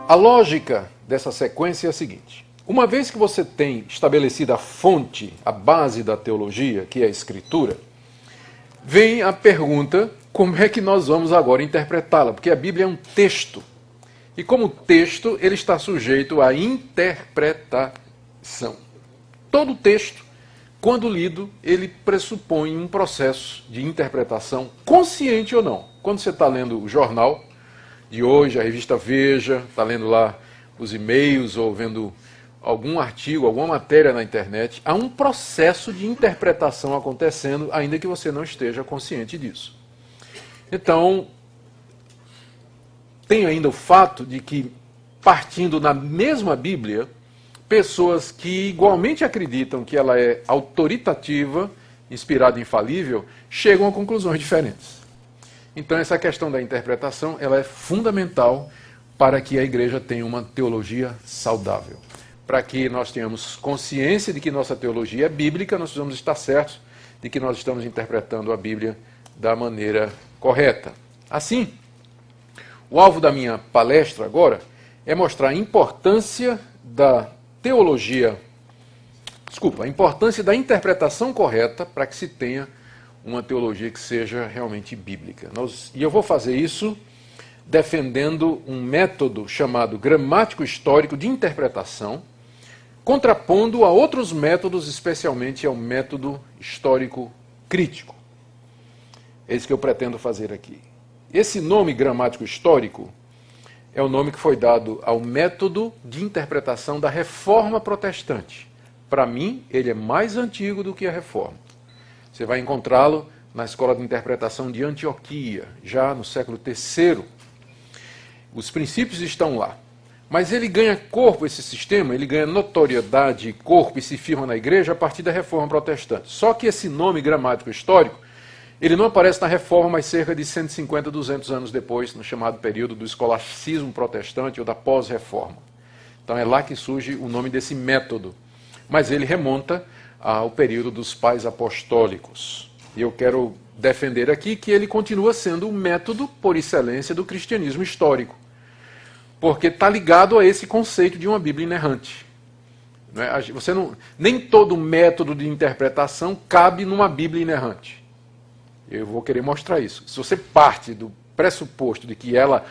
A lógica dessa sequência é a seguinte: uma vez que você tem estabelecida a fonte, a base da teologia, que é a Escritura, vem a pergunta: como é que nós vamos agora interpretá-la? Porque a Bíblia é um texto. E como texto, ele está sujeito à interpretação. Todo texto, quando lido, ele pressupõe um processo de interpretação, consciente ou não. Quando você está lendo o jornal de hoje, a revista Veja, está lendo lá os e-mails ou vendo algum artigo, alguma matéria na internet, há um processo de interpretação acontecendo, ainda que você não esteja consciente disso. Então, tem ainda o fato de que, partindo na mesma Bíblia, pessoas que igualmente acreditam que ela é autoritativa, inspirada e infalível, chegam a conclusões diferentes. Então essa questão da interpretação ela é fundamental para que a igreja tenha uma teologia saudável. Para que nós tenhamos consciência de que nossa teologia é bíblica, nós precisamos estar certos de que nós estamos interpretando a Bíblia da maneira correta. Assim, o alvo da minha palestra agora é mostrar a importância da teologia, a importância da interpretação correta para que se tenha uma teologia que seja realmente bíblica. E eu vou fazer isso defendendo um método chamado gramático histórico de interpretação, contrapondo a outros métodos, especialmente ao método histórico crítico. É isso que eu pretendo fazer aqui. Esse nome gramático histórico é o nome que foi dado ao método de interpretação da Reforma Protestante. Para mim, ele é mais antigo do que a Reforma. Você vai encontrá-lo na Escola de Interpretação de Antioquia, já no século III. Os princípios estão lá. Mas ele ganha corpo, esse sistema, ele ganha notoriedade e corpo e se firma na igreja a partir da Reforma Protestante. Só que esse nome gramático histórico, ele não aparece na Reforma, mas cerca de 150, 200 anos depois, no chamado período do escolasticismo protestante ou da pós-reforma. Então é lá que surge o nome desse método. Mas ele remonta ao período dos pais apostólicos. E eu quero defender aqui que ele continua sendo o método por excelência do cristianismo histórico, porque está ligado a esse conceito de uma Bíblia inerrante. Nem todo método de interpretação cabe numa Bíblia inerrante. Eu vou querer mostrar isso. Se você parte do pressuposto de que ela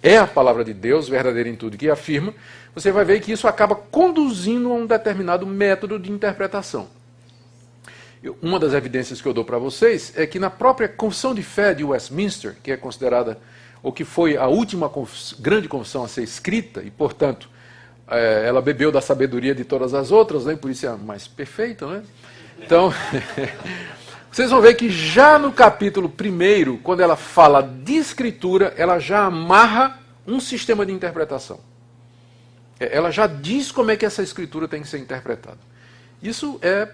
é a palavra de Deus, verdadeira em tudo que afirma, você vai ver que isso acaba conduzindo a um determinado método de interpretação. Uma das evidências que eu dou para vocês é que na própria Confissão de Fé de Westminster, que é considerada, ou que foi a última grande confissão a ser escrita, e portanto ela bebeu da sabedoria de todas as outras, né, por isso é a mais perfeita, né? Então, vocês vão ver que já no capítulo 1, quando ela fala de escritura, ela já amarra um sistema de interpretação. Ela já diz como é que essa escritura tem que ser interpretada. Isso é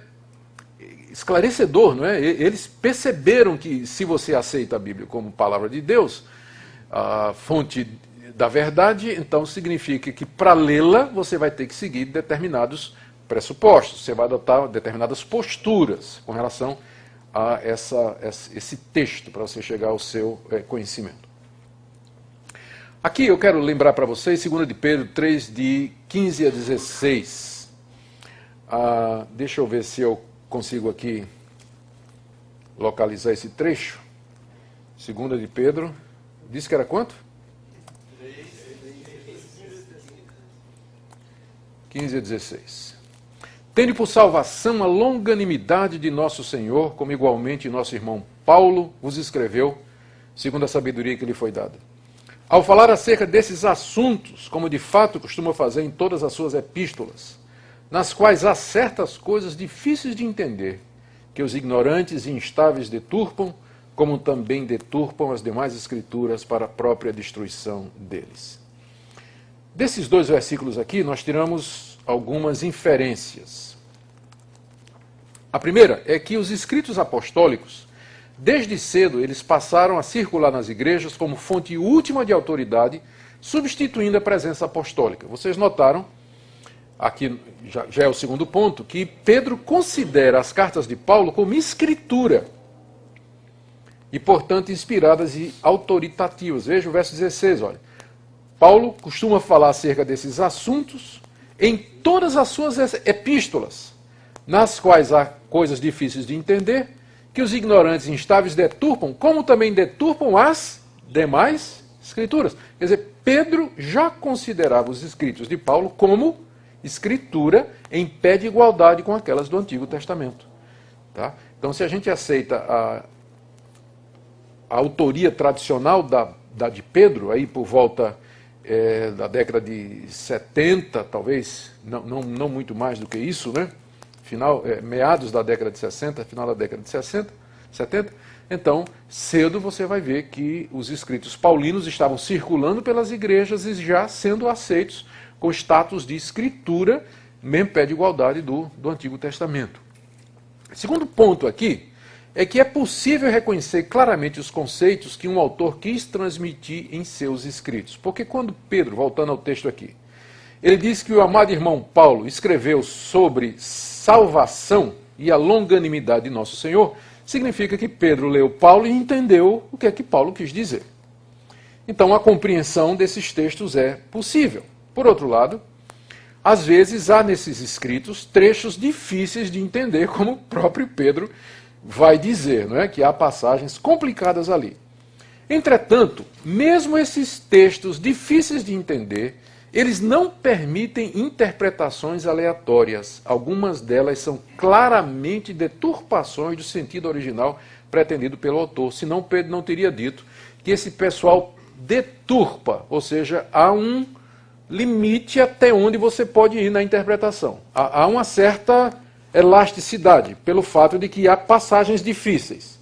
esclarecedor, não é? Eles perceberam que se você aceita a Bíblia como palavra de Deus, a fonte da verdade, então significa que para lê-la você vai ter que seguir determinados pressupostos, você vai adotar determinadas posturas com relação a esse texto para você chegar ao seu conhecimento. Aqui eu quero lembrar para vocês, 2 de Pedro 3, de 15 a 16. Deixa eu ver se eu consigo aqui localizar esse trecho. 2 de Pedro, disse que era quanto? 15 a 16. Tende por salvação a longanimidade de nosso Senhor, como igualmente nosso irmão Paulo vos escreveu, segundo a sabedoria que lhe foi dada. Ao falar acerca desses assuntos, como de fato costuma fazer em todas as suas epístolas, nas quais há certas coisas difíceis de entender, que os ignorantes e instáveis deturpam, como também deturpam as demais escrituras para a própria destruição deles. Desses dois versículos aqui, nós tiramos algumas inferências. A primeira é que os escritos apostólicos, desde cedo, eles passaram a circular nas igrejas como fonte última de autoridade, substituindo a presença apostólica. Vocês notaram, aqui já é o segundo ponto, que Pedro considera as cartas de Paulo como escritura e, portanto, inspiradas e autoritativas. Veja o verso 16, olha. Paulo costuma falar acerca desses assuntos em todas as suas epístolas, nas quais há coisas difíceis de entender, que os ignorantes e instáveis deturpam, como também deturpam as demais escrituras. Quer dizer, Pedro já considerava os escritos de Paulo como escritura em pé de igualdade com aquelas do Antigo Testamento. Tá? Então, se a gente aceita a autoria tradicional de Pedro, aí por volta da década de 70, talvez, não muito mais do que isso, né? Meados da década de 60, final da década de 70, então, cedo você vai ver que os escritos paulinos estavam circulando pelas igrejas e já sendo aceitos com status de escritura, mesmo pé de igualdade do Antigo Testamento. Segundo ponto aqui, é que é possível reconhecer claramente os conceitos que um autor quis transmitir em seus escritos. Porque quando Pedro, voltando ao texto aqui, ele diz que o amado irmão Paulo escreveu sobre salvação e a longanimidade de nosso Senhor, significa que Pedro leu Paulo e entendeu o que é que Paulo quis dizer. Então a compreensão desses textos é possível. Por outro lado, às vezes há nesses escritos trechos difíceis de entender, como o próprio Pedro vai dizer, não é? Que há passagens complicadas ali. Entretanto, mesmo esses textos difíceis de entender, eles não permitem interpretações aleatórias. Algumas delas são claramente deturpações do sentido original pretendido pelo autor. Senão Pedro não teria dito que esse pessoal deturpa, ou seja, há um limite até onde você pode ir na interpretação. Há uma certa elasticidade, pelo fato de que há passagens difíceis.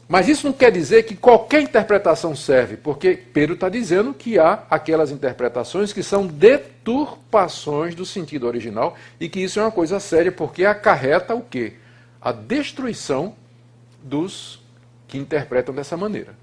Mas isso não quer dizer que qualquer interpretação serve, porque Pedro está dizendo que há aquelas interpretações que são deturpações do sentido original e que isso é uma coisa séria, porque acarreta o quê? A destruição dos que interpretam dessa maneira.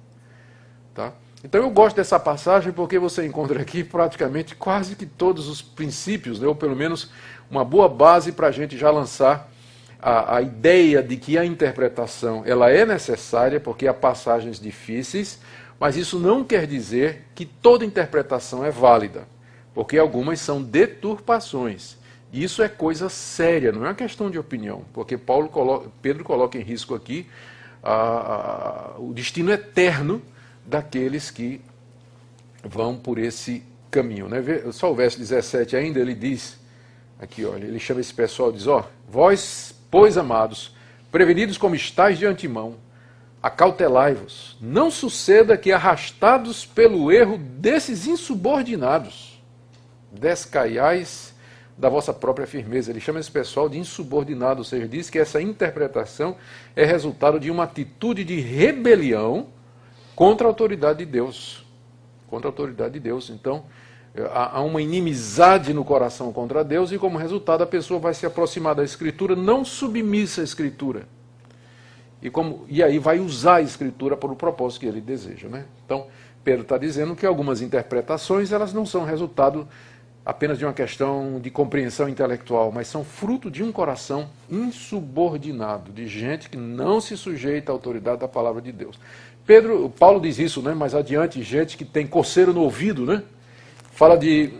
Tá? Então eu gosto dessa passagem porque você encontra aqui praticamente quase que todos os princípios, né, ou pelo menos uma boa base para a gente já lançar a ideia de que a interpretação ela é necessária porque há passagens difíceis, mas isso não quer dizer que toda interpretação é válida, porque algumas são deturpações. Isso é coisa séria, não é uma questão de opinião, porque Pedro coloca em risco aqui o destino eterno daqueles que vão por esse caminho. Né? Só o verso 17 ainda, ele diz, aqui, olha, ele chama esse pessoal e diz, vós, pois, amados, prevenidos como estáis de antemão, acautelai-vos, não suceda que, arrastados pelo erro desses insubordinados, descaiais da vossa própria firmeza. Ele chama esse pessoal de insubordinado, ou seja, diz que essa interpretação é resultado de uma atitude de rebelião contra a autoridade de Deus. Contra a autoridade de Deus. Então, há uma inimizade no coração contra Deus e, como resultado, a pessoa vai se aproximar da Escritura não submissa à Escritura. E aí vai usar a Escritura para o propósito que ele deseja. Né? Então, Pedro está dizendo que algumas interpretações elas não são resultado apenas de uma questão de compreensão intelectual, mas são fruto de um coração insubordinado, de gente que não se sujeita à autoridade da palavra de Deus. Paulo diz isso, né? Mais adiante, gente que tem coceiro no ouvido, né? Fala de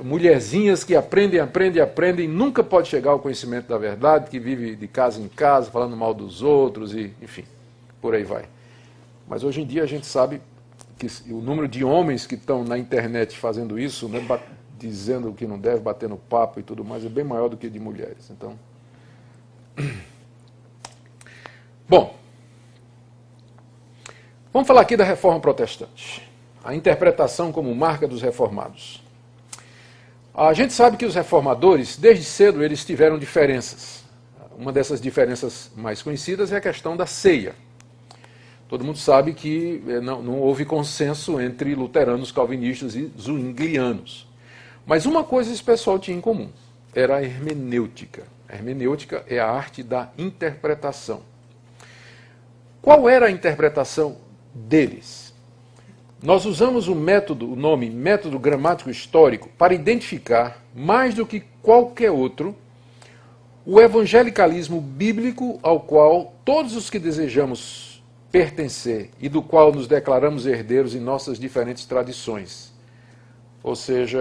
mulherzinhas que aprendem, nunca pode chegar ao conhecimento da verdade, que vive de casa em casa, falando mal dos outros, e enfim, por aí vai. Mas hoje em dia a gente sabe que o número de homens que estão na internet fazendo isso, né, dizendo que não deve, batendo papo e tudo mais, é bem maior do que de mulheres. Então, bom, vamos falar aqui da Reforma Protestante. A interpretação como marca dos reformados. A gente sabe que os reformadores, desde cedo, eles tiveram diferenças. Uma dessas diferenças mais conhecidas é a questão da ceia. Todo mundo sabe que não houve consenso entre luteranos, calvinistas e zwinglianos. Mas uma coisa esse pessoal tinha em comum, era a hermenêutica. A hermenêutica é a arte da interpretação. Qual era a interpretação deles? Nós usamos o nome método gramático histórico para identificar, mais do que qualquer outro, o evangelicalismo bíblico ao qual todos os que desejamos pertencer e do qual nos declaramos herdeiros em nossas diferentes tradições. Ou seja,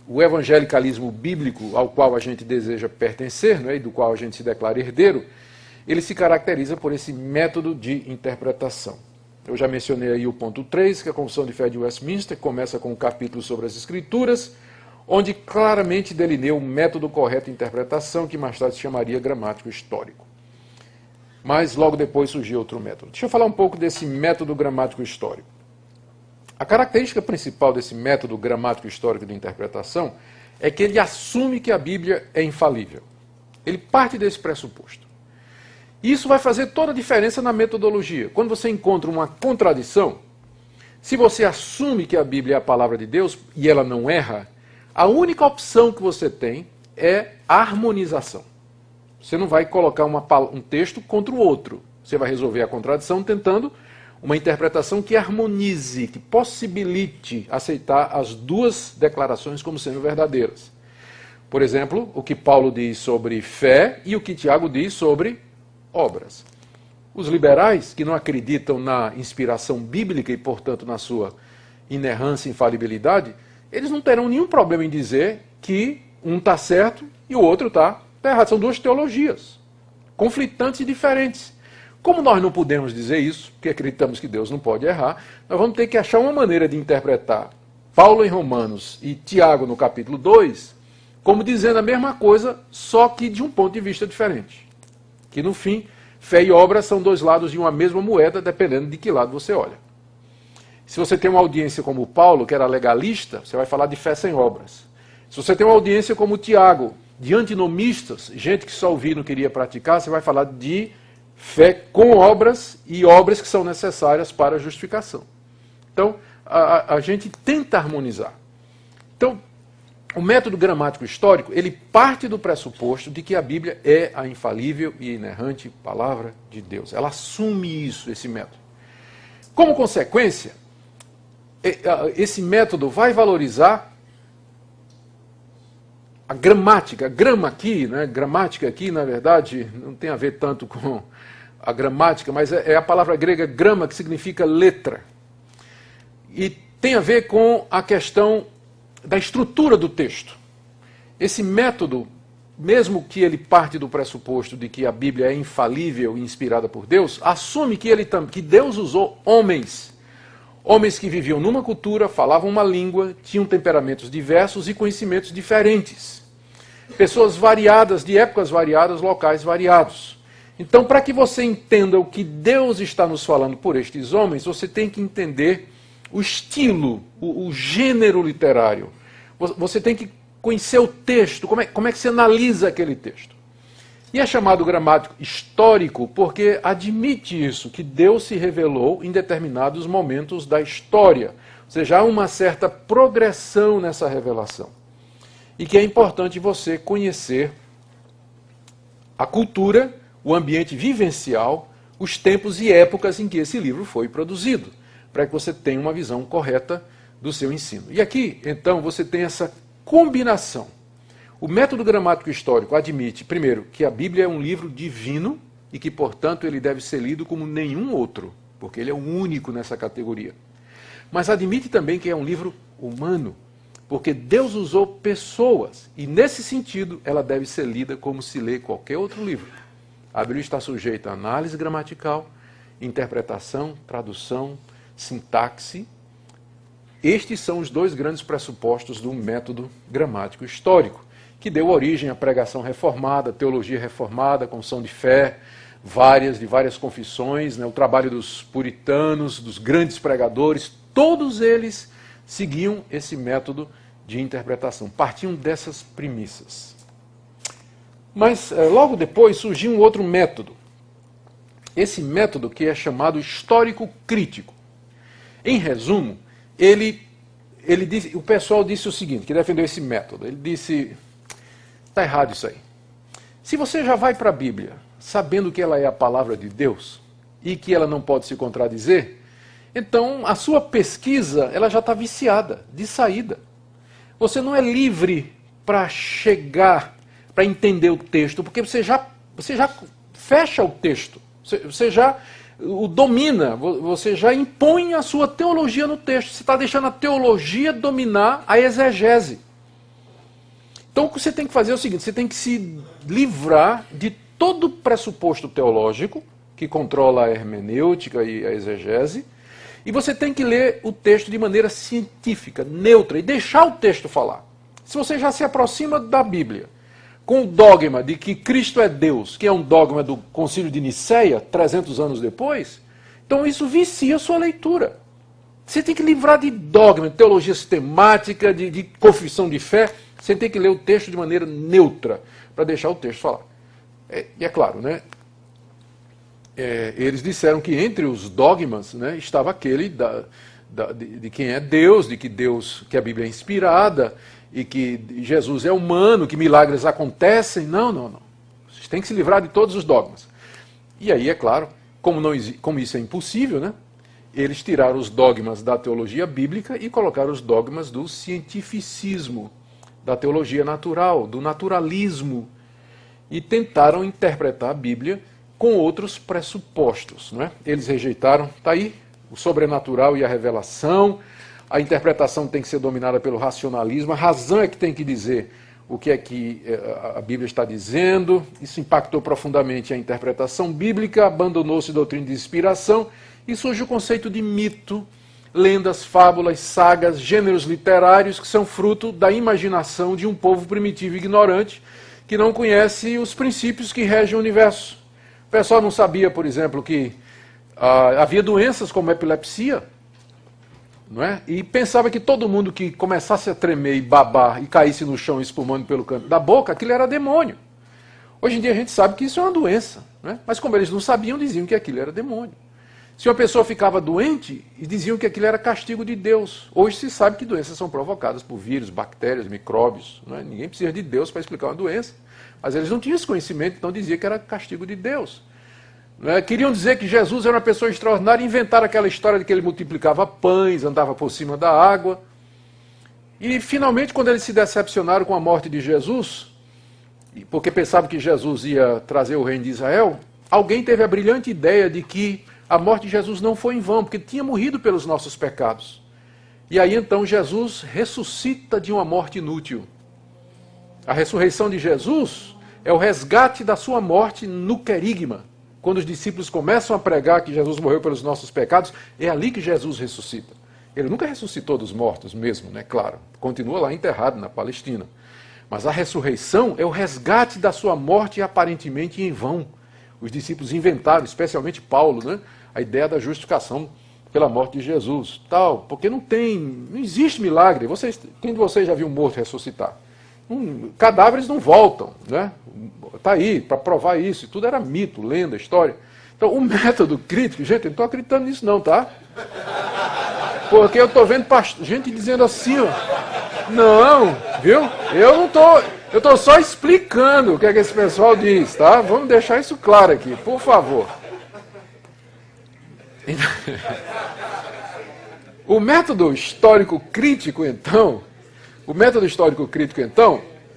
o evangelicalismo bíblico ao qual a gente deseja pertencer, né, e do qual a gente se declara herdeiro, ele se caracteriza por esse método de interpretação. Eu já mencionei aí o ponto 3, que a Confissão de Fé de Westminster começa com um capítulo sobre as Escrituras, onde claramente delineia o método correto de interpretação, que mais tarde se chamaria gramático histórico. Mas logo depois surgiu outro método. Deixa eu falar um pouco desse método gramático histórico. A característica principal desse método gramático histórico de interpretação é que ele assume que a Bíblia é infalível. Ele parte desse pressuposto. Isso vai fazer toda a diferença na metodologia. Quando você encontra uma contradição, se você assume que a Bíblia é a palavra de Deus e ela não erra, a única opção que você tem é a harmonização. Você não vai colocar um texto contra o outro. Você vai resolver a contradição tentando uma interpretação que harmonize, que possibilite aceitar as duas declarações como sendo verdadeiras. Por exemplo, o que Paulo diz sobre fé e o que Tiago diz sobre obras. Os liberais, que não acreditam na inspiração bíblica e, portanto, na sua inerrância e infalibilidade, eles não terão nenhum problema em dizer que um está certo e o outro está errado. São duas teologias, conflitantes e diferentes. Como nós não podemos dizer isso, porque acreditamos que Deus não pode errar, nós vamos ter que achar uma maneira de interpretar Paulo em Romanos e Tiago no capítulo 2, como dizendo a mesma coisa, só que de um ponto de vista diferente. Que no fim, fé e obra são dois lados de uma mesma moeda, dependendo de que lado você olha. Se você tem uma audiência como Paulo, que era legalista, você vai falar de fé sem obras. Se você tem uma audiência como Tiago, de antinomistas, gente que só ouvia e não queria praticar, você vai falar de fé com obras e obras que são necessárias para a justificação. Então, a gente tenta harmonizar. Então, o método gramático histórico, ele parte do pressuposto de que a Bíblia é a infalível e inerrante palavra de Deus. Ela assume isso, esse método. Como consequência, esse método vai valorizar a gramática. Gramática aqui, na verdade, não tem a ver tanto com a gramática, mas é a palavra grega grama, que significa letra. E tem a ver com a questão da estrutura do texto. Esse método, mesmo que ele parte do pressuposto de que a Bíblia é infalível e inspirada por Deus, assume que Deus usou homens que viviam numa cultura, falavam uma língua, tinham temperamentos diversos e conhecimentos diferentes. Pessoas variadas, de épocas variadas, locais variados. Então, para que você entenda o que Deus está nos falando por estes homens, você tem que entender o estilo, o gênero literário. Você tem que conhecer o texto, como é que se analisa aquele texto. E é chamado gramático histórico porque admite isso, que Deus se revelou em determinados momentos da história. Ou seja, há uma certa progressão nessa revelação. E que é importante você conhecer a cultura, o ambiente vivencial, os tempos e épocas em que esse livro foi produzido, para que você tenha uma visão correta do seu ensino. E aqui, então, você tem essa combinação. O método gramático histórico admite, primeiro, que a Bíblia é um livro divino e que, portanto, ele deve ser lido como nenhum outro, porque ele é o único nessa categoria. Mas admite também que é um livro humano, porque Deus usou pessoas, e nesse sentido ela deve ser lida como se lê qualquer outro livro. A Bíblia está sujeita a análise gramatical, interpretação, tradução, sintaxe. Estes são os dois grandes pressupostos do método gramático histórico, que deu origem à pregação reformada, teologia reformada, confissão de fé, de várias confissões, né, o trabalho dos puritanos, dos grandes pregadores, todos eles seguiam esse método de interpretação, partiam dessas premissas. Mas logo depois surgiu um outro método, esse método que é chamado histórico-crítico. Em resumo, o pessoal disse o seguinte, que defendeu esse método, ele disse, está errado isso aí. Se você já vai para a Bíblia sabendo que ela é a palavra de Deus e que ela não pode se contradizer, então a sua pesquisa ela já está viciada, de saída. Você não é livre para chegar, para entender o texto, porque você já fecha o texto, você já o domina, você já impõe a sua teologia no texto, você está deixando a teologia dominar a exegese. Então o que você tem que fazer é o seguinte, você tem que se livrar de todo o pressuposto teológico, que controla a hermenêutica e a exegese, e você tem que ler o texto de maneira científica, neutra, e deixar o texto falar. Se você já se aproxima da Bíblia com o dogma de que Cristo é Deus, que é um dogma do Concílio de Nicéia, 300 anos depois, então isso vicia a sua leitura. Você tem que livrar de dogma, de teologia sistemática, de confissão de fé. Você tem que ler o texto de maneira neutra, para deixar o texto falar. E é claro, né? Eles disseram que entre os dogmas, né, estava aquele de quem é Deus, que a Bíblia é inspirada, e que Jesus é humano, que milagres acontecem. Não. Vocês têm que se livrar de todos os dogmas. E aí, é claro, como isso é impossível, né, eles tiraram os dogmas da teologia bíblica e colocaram os dogmas do cientificismo, da teologia natural, do naturalismo, e tentaram interpretar a Bíblia com outros pressupostos. Não é? Eles rejeitaram, está aí, o sobrenatural e a revelação, a interpretação tem que ser dominada pelo racionalismo, a razão é que tem que dizer o que é que a Bíblia está dizendo. Isso impactou profundamente a interpretação bíblica, abandonou-se a doutrina de inspiração e surge o conceito de mito, lendas, fábulas, sagas, gêneros literários que são fruto da imaginação de um povo primitivo e ignorante que não conhece os princípios que regem o universo. O pessoal não sabia, por exemplo, que havia doenças como epilepsia, não é? E pensava que todo mundo que começasse a tremer e babar e caísse no chão espumando pelo canto da boca, aquilo era demônio. Hoje em dia a gente sabe que isso é uma doença, não é? Mas como eles não sabiam, diziam que aquilo era demônio. Se uma pessoa ficava doente, diziam que aquilo era castigo de Deus. Hoje se sabe que doenças são provocadas por vírus, bactérias, micróbios. Não é? Ninguém precisa de Deus para explicar uma doença. Mas eles não tinham esse conhecimento, então diziam que era castigo de Deus. Não é? Queriam dizer que Jesus era uma pessoa extraordinária e inventaram aquela história de que ele multiplicava pães, andava por cima da água. E finalmente, quando eles se decepcionaram com a morte de Jesus, porque pensavam que Jesus ia trazer o reino de Israel, alguém teve a brilhante ideia de que a morte de Jesus não foi em vão, porque tinha morrido pelos nossos pecados. E aí então Jesus ressuscita de uma morte inútil. A ressurreição de Jesus é o resgate da sua morte no querigma. Quando os discípulos começam a pregar que Jesus morreu pelos nossos pecados, é ali que Jesus ressuscita. Ele nunca ressuscitou dos mortos mesmo, né? Claro, continua lá enterrado na Palestina. Mas a ressurreição é o resgate da sua morte aparentemente em vão. Os discípulos inventaram, especialmente Paulo, né, a ideia da justificação pela morte de Jesus. Tal, porque não existe milagre. Quem de vocês já viu um morto ressuscitar? Cadáveres não voltam, né? Está aí, para provar isso. Tudo era mito, lenda, história. Então, o método crítico, gente, eu não estou acreditando nisso não, tá? Porque eu estou vendo gente dizendo assim, ó, não, viu? Eu não estou, eu estou só explicando o que é que esse pessoal diz, tá? Vamos deixar isso claro aqui, por favor. O método histórico crítico, então,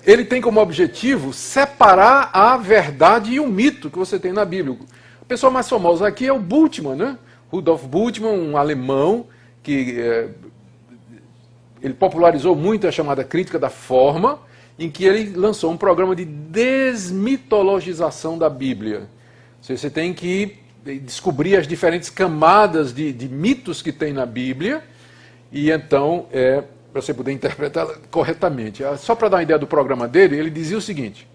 ele tem como objetivo separar a verdade e o mito que você tem na Bíblia. A pessoa mais famosa aqui é o Bultmann, né? Rudolf Bultmann, um alemão que ele popularizou muito a chamada crítica da forma, em que ele lançou um programa de desmitologização da Bíblia. Você tem que descobrir as diferentes camadas de mitos que tem na Bíblia, e então, para você poder interpretá-la corretamente. Só para dar uma ideia do programa dele, ele dizia o seguinte: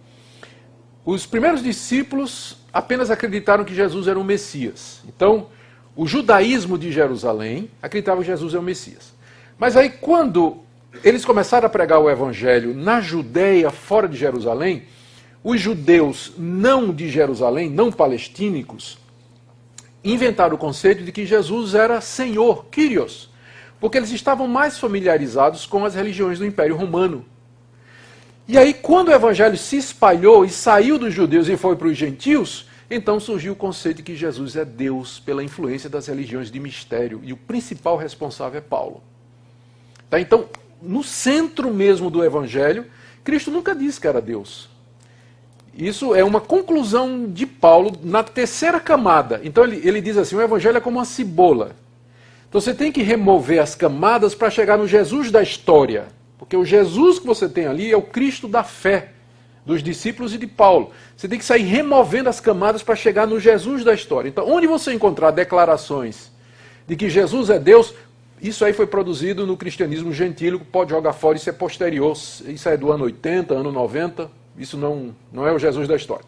os primeiros discípulos apenas acreditaram que Jesus era um Messias. Então, o judaísmo de Jerusalém acreditava que Jesus é o Messias. Mas aí, quando eles começaram a pregar o evangelho na Judéia, fora de Jerusalém, os judeus não de Jerusalém, não palestínicos, inventaram o conceito de que Jesus era Senhor, Kyrios, porque eles estavam mais familiarizados com as religiões do Império Romano. E aí, quando o evangelho se espalhou e saiu dos judeus e foi para os gentios, então surgiu o conceito de que Jesus é Deus pela influência das religiões de mistério. E o principal responsável é Paulo. Tá? Então, no centro mesmo do evangelho, Cristo nunca disse que era Deus. Isso é uma conclusão de Paulo na terceira camada. Então ele diz assim, o evangelho é como uma cebola. Então você tem que remover as camadas para chegar no Jesus da história. Porque o Jesus que você tem ali é o Cristo da fé dos discípulos e de Paulo. Você tem que sair removendo as camadas para chegar no Jesus da história. Então, onde você encontrar declarações de que Jesus é Deus, isso aí foi produzido no cristianismo gentílico, pode jogar fora, isso é posterior, isso é do ano 80, ano 90, isso não é o Jesus da história.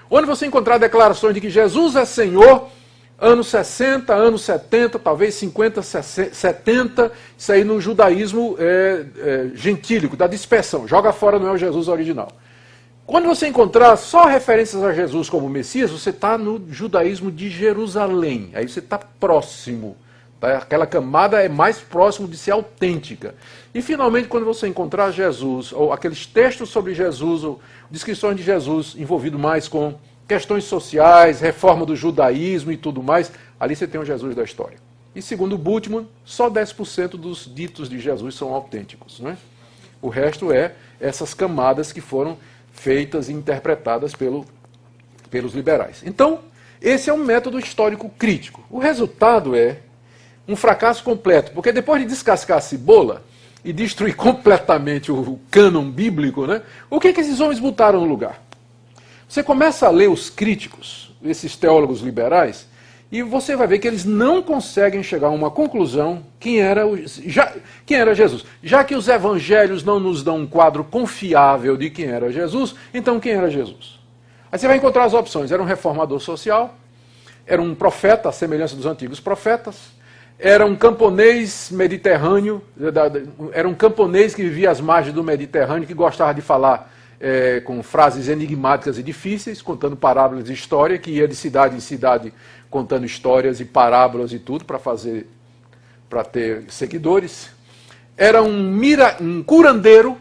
Onde você encontrar declarações de que Jesus é Senhor, anos 60, anos 70, talvez 50, 70, isso aí no judaísmo gentílico, da dispersão, joga fora, não é o Jesus original. Quando você encontrar só referências a Jesus como Messias, você está no judaísmo de Jerusalém, aí você está próximo. Aquela camada é mais próximo de ser autêntica. E finalmente, quando você encontrar Jesus, ou aqueles textos sobre Jesus, ou descrições de Jesus envolvido mais com questões sociais, reforma do judaísmo e tudo mais, ali você tem o Jesus da história. E segundo Bultmann, só 10% dos ditos de Jesus são autênticos. Né? O resto é essas camadas que foram feitas e interpretadas pelos liberais. Então, esse é um método histórico crítico. O resultado é um fracasso completo, porque depois de descascar a cebola e destruir completamente o cânon bíblico, né, o que esses homens botaram no lugar? Você começa a ler os críticos, esses teólogos liberais, e você vai ver que eles não conseguem chegar a uma conclusão quem era Jesus. Já que os evangelhos não nos dão um quadro confiável de quem era Jesus, então quem era Jesus? Aí você vai encontrar as opções. Era um reformador social, era um profeta, à semelhança dos antigos profetas, era um camponês mediterrâneo, era um camponês que vivia às margens do Mediterrâneo, que gostava de falar com frases enigmáticas e difíceis, contando parábolas de história, que ia de cidade em cidade contando histórias e parábolas e tudo para ter seguidores. Era um curandeiro,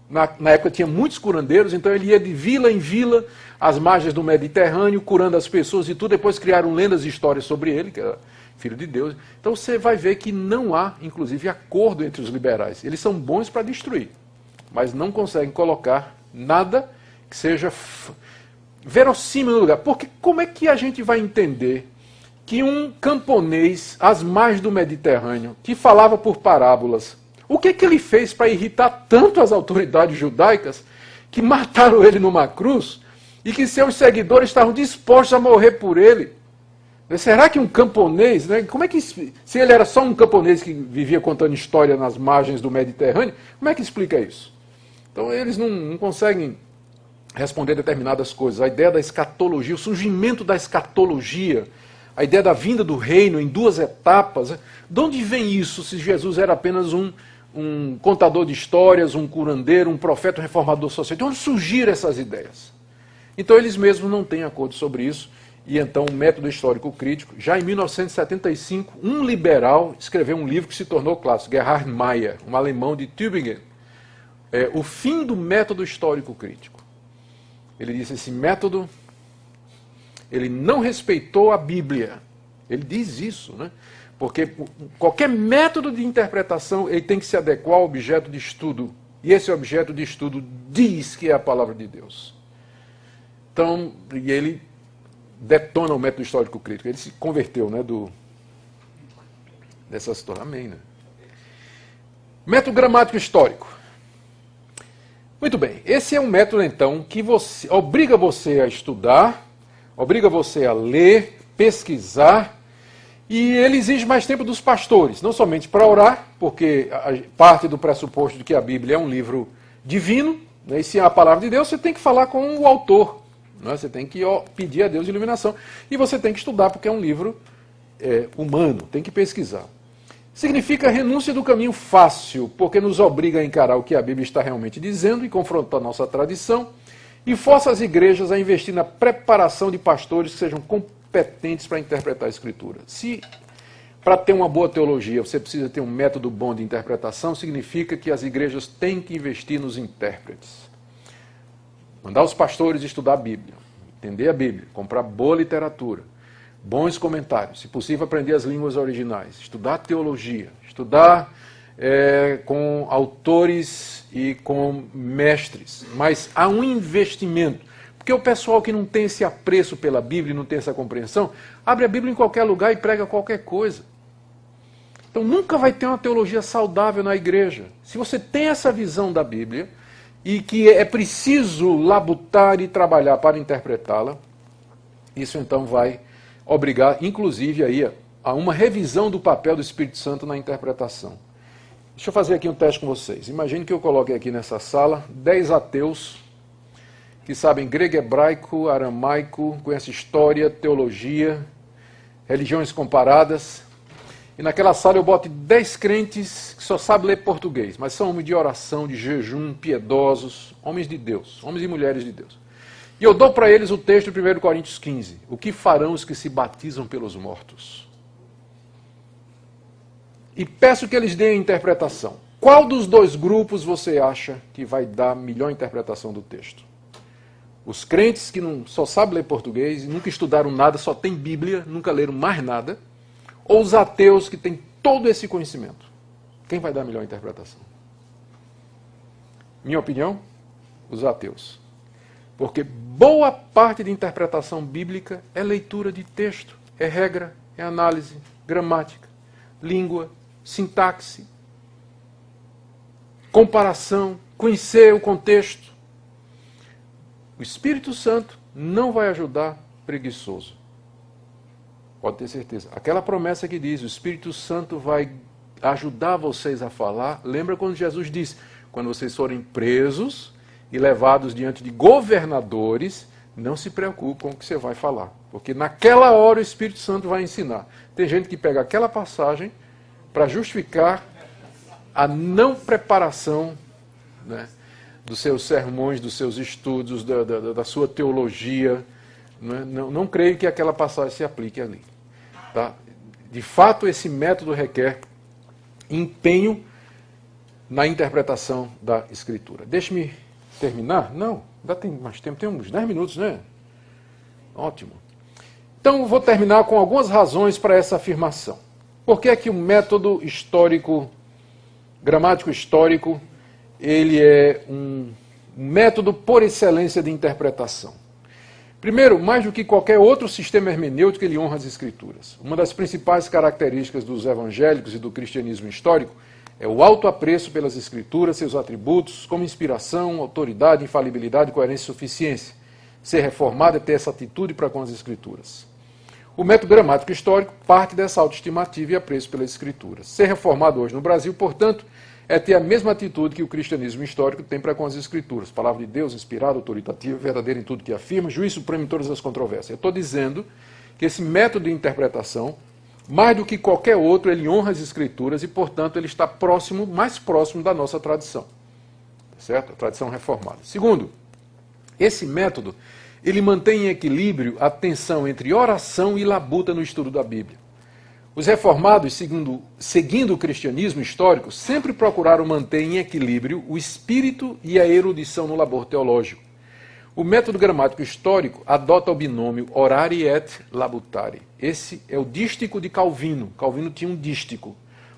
na época tinha muitos curandeiros, então ele ia de vila em vila, às margens do Mediterrâneo, curando as pessoas e tudo, depois criaram lendas e histórias sobre ele, que era filho de Deus. Então você vai ver que não há, inclusive, acordo entre os liberais. Eles são bons para destruir, mas não conseguem colocar nada que seja verossímil no lugar. Porque como é que a gente vai entender que um camponês às margens do Mediterrâneo, que falava por parábolas, o que ele fez para irritar tanto as autoridades judaicas que mataram ele numa cruz e que seus seguidores estavam dispostos a morrer por ele? Será que um camponês, né, como é que, se ele era só um camponês que vivia contando história nas margens do Mediterrâneo, como é que explica isso? Então eles não conseguem responder determinadas coisas. A ideia da escatologia, o surgimento da escatologia, a ideia da vinda do reino em duas etapas. De onde vem isso, se Jesus era apenas um contador de histórias, um curandeiro, um profeta, um reformador social? De onde surgiram essas ideias? Então eles mesmos não têm acordo sobre isso. E então o método histórico crítico, já em 1975, um liberal escreveu um livro que se tornou clássico, Gerhard Meyer, um alemão de Tübingen, O Fim do Método Histórico Crítico. Ele disse, esse método, ele não respeitou a Bíblia. Ele diz isso, né? Porque qualquer método de interpretação ele tem que se adequar ao objeto de estudo. E esse objeto de estudo diz que é a palavra de Deus. Então, e ele detona o método histórico crítico. Ele se converteu, né, dessa situação. Amém, né? Método gramático histórico. Muito bem, esse é um método, então, que obriga você a estudar, obriga você a ler, pesquisar, e ele exige mais tempo dos pastores, não somente para orar, porque parte do pressuposto de que a Bíblia é um livro divino, né, e se é a palavra de Deus, você tem que falar com o autor, né, você tem que pedir a Deus iluminação, e você tem que estudar, porque é um livro humano, tem que pesquisar. Significa renúncia do caminho fácil, porque nos obriga a encarar o que a Bíblia está realmente dizendo e confrontar a nossa tradição, e força as igrejas a investir na preparação de pastores que sejam competentes para interpretar a Escritura. Se Para ter uma boa teologia, você precisa ter um método bom de interpretação, significa que as igrejas têm que investir nos intérpretes. Mandar os pastores estudar a Bíblia, entender a Bíblia, comprar boa literatura, bons comentários, se possível aprender as línguas originais, estudar teologia, estudar com autores e com mestres. Mas há um investimento, porque o pessoal que não tem esse apreço pela Bíblia e não tem essa compreensão, abre a Bíblia em qualquer lugar e prega qualquer coisa. Então nunca vai ter uma teologia saudável na igreja. Se você tem essa visão da Bíblia, e que é preciso labutar e trabalhar para interpretá-la, isso então vai obrigar, inclusive, aí, a uma revisão do papel do Espírito Santo na interpretação. Deixa eu fazer aqui um teste com vocês. Imagine que eu coloquei aqui nessa sala 10 ateus que sabem grego, hebraico, aramaico, conhecem história, teologia, religiões comparadas. E naquela sala eu boto 10 crentes que só sabem ler português, mas são homens de oração, de jejum, piedosos, homens de Deus, homens e mulheres de Deus. E eu dou para eles o texto de 1 Coríntios 15. O que farão os que se batizam pelos mortos? E peço que eles deem a interpretação. Qual dos dois grupos você acha que vai dar a melhor interpretação do texto? Os crentes que só sabem ler português, nunca estudaram nada, só tem Bíblia, nunca leram mais nada, ou os ateus que têm todo esse conhecimento? Quem vai dar a melhor interpretação? Minha opinião, os ateus. Porque boa parte de interpretação bíblica é leitura de texto, é regra, é análise, gramática, língua, sintaxe, comparação, conhecer o contexto. O Espírito Santo não vai ajudar preguiçoso. Pode ter certeza. Aquela promessa que diz, o Espírito Santo vai ajudar vocês a falar. Lembra quando Jesus disse, quando vocês forem presos e levados diante de governadores, não se preocupe com o que você vai falar. Porque naquela hora o Espírito Santo vai ensinar. Tem gente que pega aquela passagem para justificar a não preparação, né, dos seus sermões, dos seus estudos, da sua teologia. Não creio que aquela passagem se aplique ali. Tá? De fato, esse método requer empenho na interpretação da Escritura. Deixe-me terminar? Não, ainda tem mais tempo, tem uns 10 minutos, né? Ótimo. Então, vou terminar com algumas razões para essa afirmação. Por que é que o método histórico, gramático histórico, ele é um método por excelência de interpretação? Primeiro, mais do que qualquer outro sistema hermenêutico, ele honra as Escrituras. Uma das principais características dos evangélicos e do cristianismo histórico é o alto apreço pelas Escrituras, seus atributos, como inspiração, autoridade, infalibilidade, coerência e suficiência. Ser reformado é ter essa atitude para com as Escrituras. O método gramático histórico parte dessa autoestimativa e apreço pelas Escrituras. Ser reformado hoje no Brasil, portanto, é ter a mesma atitude que o cristianismo histórico tem para com as Escrituras. Palavra de Deus, inspirada, autoritativa, verdadeira em tudo que afirma, juiz supremo em todas as controvérsias. Eu estou dizendo que esse método de interpretação, mais do que qualquer outro, ele honra as Escrituras e, portanto, ele está próximo, mais próximo da nossa tradição. Certo? A tradição reformada. Segundo, esse método, ele mantém em equilíbrio a tensão entre oração e labuta no estudo da Bíblia. Os reformados, seguindo o cristianismo histórico, sempre procuraram manter em equilíbrio o espírito e a erudição no labor teológico. O método gramático histórico adota o binômio orare et labutare. Esse é o dístico de Calvino. Calvino tinha um dístico,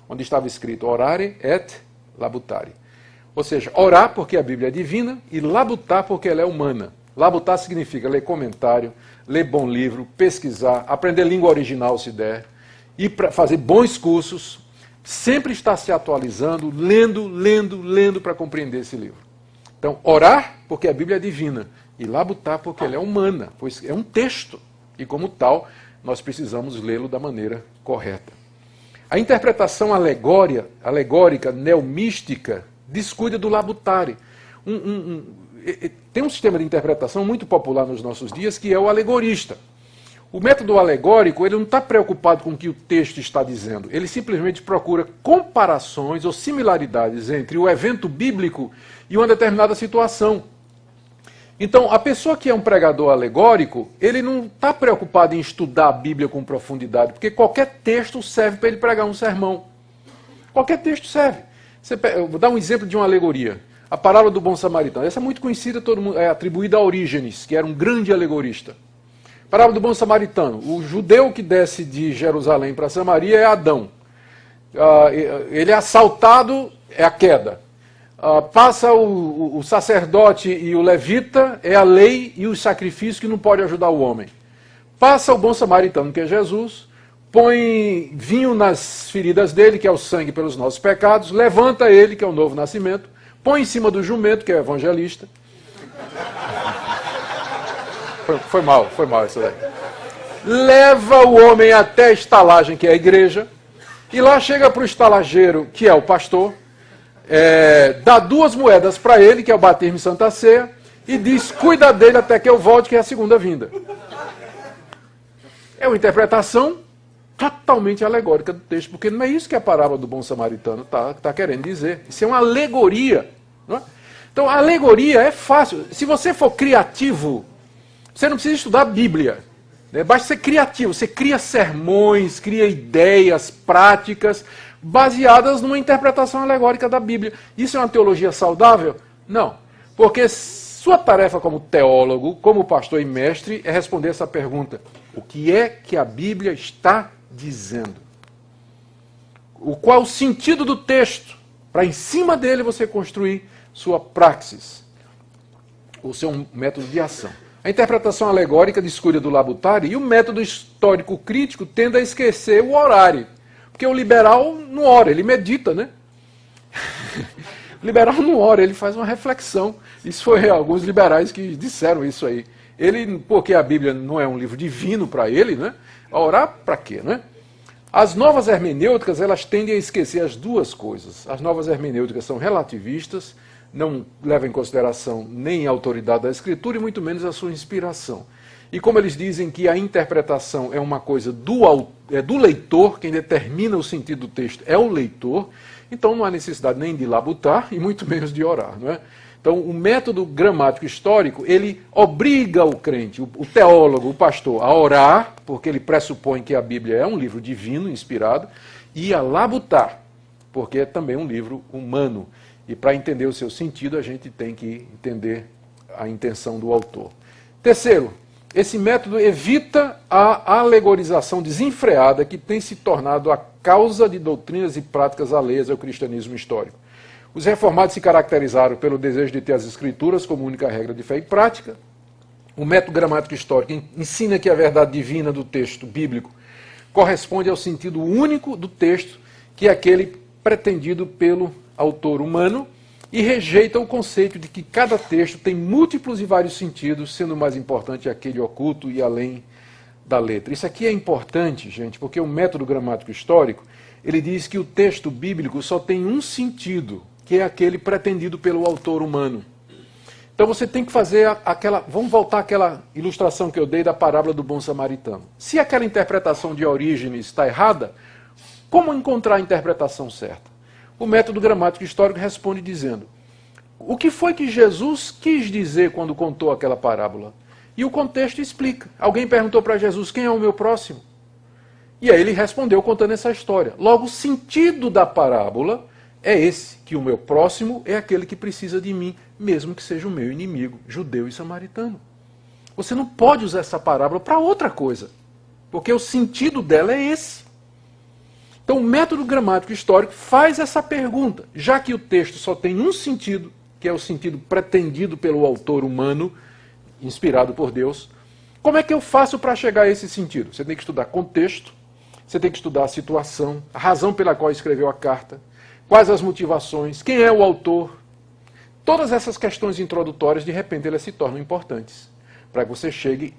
onde estava escrito orare et labutare. Ou seja, orar porque a Bíblia é divina e labutar porque ela é humana. Labutar significa ler comentário, ler bom livro, pesquisar, aprender língua original se der, e para fazer bons cursos, sempre estar se atualizando, lendo para compreender esse livro. Então, orar porque a Bíblia é divina e labutar porque ela é humana, pois é um texto e, como tal, nós precisamos lê-lo da maneira correta. A interpretação alegórica, neomística, descuida do labutare. Tem um sistema de interpretação muito popular nos nossos dias que é o alegorista. O método alegórico, ele não está preocupado com o que o texto está dizendo. Ele simplesmente procura comparações ou similaridades entre o evento bíblico e uma determinada situação. Então, a pessoa que é um pregador alegórico, ele não está preocupado em estudar a Bíblia com profundidade, porque qualquer texto serve para ele pregar um sermão. Qualquer texto serve. Eu vou dar um exemplo de uma alegoria. A parábola do bom samaritano. Essa é muito conhecida, todo mundo, é atribuída a Orígenes, que era um grande alegorista. Parábola do bom samaritano. O judeu que desce de Jerusalém para Samaria é Adão. Ele é assaltado, é a queda. Passa o sacerdote e o levita, é a lei e os sacrifícios que não pode ajudar o homem. Passa o bom samaritano, que é Jesus, põe vinho nas feridas dele, que é o sangue pelos nossos pecados, levanta ele, que é o novo nascimento, põe em cima do jumento, que é o evangelista. Foi mal isso daí. Leva o homem até a estalagem, que é a igreja, e lá chega para o estalageiro, que é o pastor, dá 2 moedas para ele, que é o batismo em Santa Ceia, e diz, cuida dele até que eu volte, que é a segunda vinda. É uma interpretação totalmente alegórica do texto, porque não é isso que a parábola do bom samaritano está querendo dizer. Isso é uma alegoria. Não é? Então, a alegoria é fácil. Se você for criativo, você não precisa estudar a Bíblia. Né? Basta ser criativo. Você cria sermões, cria ideias, práticas, baseadas numa interpretação alegórica da Bíblia. Isso é uma teologia saudável? Não. Porque sua tarefa como teólogo, como pastor e mestre, é responder essa pergunta. O que é que a Bíblia está dizendo? Qual é o sentido do texto? Para em cima dele você construir sua praxis, o seu método de ação. A interpretação alegórica descuida do Labutari e o método histórico crítico tende a esquecer o horário. Porque o liberal não ora, ele medita, né? O liberal não ora, ele faz uma reflexão. Isso foi alguns liberais que disseram isso aí. Porque a Bíblia não é um livro divino para ele, né? Orar para quê, né? As novas hermenêuticas, elas tendem a esquecer as duas coisas. As novas hermenêuticas são relativistas, não levam em consideração nem a autoridade da Escritura e muito menos a sua inspiração. E como eles dizem que a interpretação é uma coisa do leitor, quem determina o sentido do texto é o leitor, então não há necessidade nem de labutar e muito menos de orar, não é? Então, o método gramático histórico, ele obriga o crente, o teólogo, o pastor, a orar, porque ele pressupõe que a Bíblia é um livro divino, inspirado, e a labutar, porque é também um livro humano. E para entender o seu sentido, a gente tem que entender a intenção do autor. Terceiro, esse método evita a alegorização desenfreada que tem se tornado a causa de doutrinas e práticas alheias ao cristianismo histórico. Os reformados se caracterizaram pelo desejo de ter as escrituras como única regra de fé e prática. O método gramático histórico ensina que a verdade divina do texto bíblico corresponde ao sentido único do texto, que é aquele pretendido pelo autor humano, e rejeita o conceito de que cada texto tem múltiplos e vários sentidos, sendo o mais importante aquele oculto e além da letra. Isso aqui é importante, gente, porque o método gramático histórico, ele diz que o texto bíblico só tem um sentido, que é aquele pretendido pelo autor humano. Então você tem que fazer aquela... Vamos voltar àquela ilustração que eu dei da parábola do bom samaritano. Se aquela interpretação de Orígenes está errada, como encontrar a interpretação certa? O método gramático histórico responde dizendo: o que foi que Jesus quis dizer quando contou aquela parábola? E o contexto explica. Alguém perguntou para Jesus: quem é o meu próximo? E aí ele respondeu contando essa história. Logo, o sentido da parábola é esse, que o meu próximo é aquele que precisa de mim, mesmo que seja o meu inimigo, judeu e samaritano. Você não pode usar essa parábola para outra coisa, porque o sentido dela é esse. Então o método gramático histórico faz essa pergunta, já que o texto só tem um sentido, que é o sentido pretendido pelo autor humano, inspirado por Deus, como é que eu faço para chegar a esse sentido? Você tem que estudar contexto, você tem que estudar a situação, a razão pela qual escreveu a carta, quais as motivações, quem é o autor. Todas essas questões introdutórias, de repente, elas se tornam importantes para que você chegue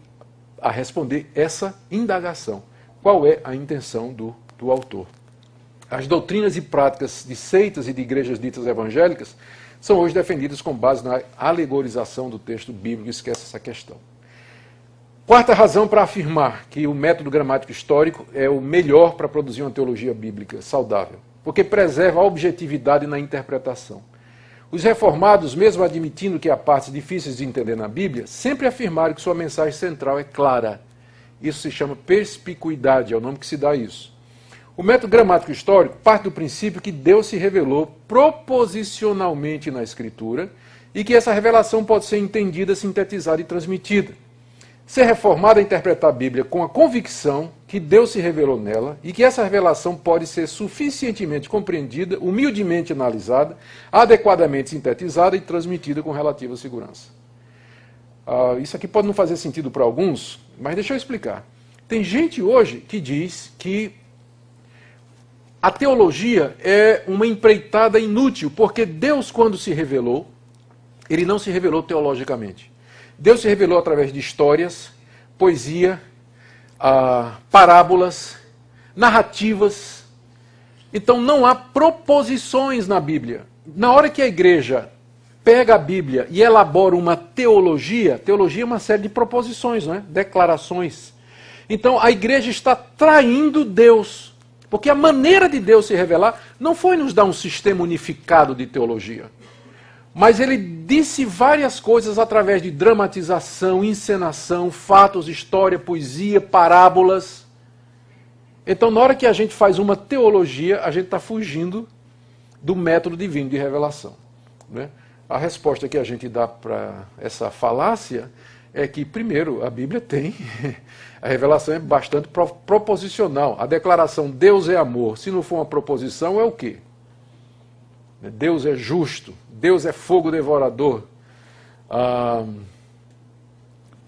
a responder essa indagação. Qual é a intenção do autor? As doutrinas e práticas de seitas e de igrejas ditas evangélicas são hoje defendidas com base na alegorização do texto bíblico. Esquece essa questão. Quarta razão para afirmar que o método gramático histórico é o melhor para produzir uma teologia bíblica saudável, porque preserva a objetividade na interpretação. Os reformados, mesmo admitindo que há partes difíceis de entender na Bíblia, sempre afirmaram que sua mensagem central é clara. Isso se chama perspicuidade, é o nome que se dá a isso. O método gramático histórico parte do princípio que Deus se revelou proposicionalmente na Escritura e que essa revelação pode ser entendida, sintetizada e transmitida. Ser reformado é interpretar a Bíblia com a convicção que Deus se revelou nela e que essa revelação pode ser suficientemente compreendida, humildemente analisada, adequadamente sintetizada e transmitida com relativa segurança. Isso aqui pode não fazer sentido para alguns, mas deixa eu explicar. Tem gente hoje que diz que a teologia é uma empreitada inútil, porque Deus, quando se revelou, ele não se revelou teologicamente. Deus se revelou através de histórias, poesia, parábolas, narrativas. Então não há proposições na Bíblia. Na hora que a igreja pega a Bíblia e elabora uma teologia, teologia é uma série de proposições, não é? Declarações. Então a igreja está traindo Deus, porque a maneira de Deus se revelar não foi nos dar um sistema unificado de teologia. Mas ele disse várias coisas através de dramatização, encenação, fatos, história, poesia, parábolas. Então, na hora que a gente faz uma teologia, a gente está fugindo do método divino de revelação, né? A resposta que a gente dá para essa falácia é que, primeiro, a Bíblia tem, a revelação é bastante proposicional. A declaração Deus é amor, se não for uma proposição, é o quê? Deus é justo, Deus é fogo devorador.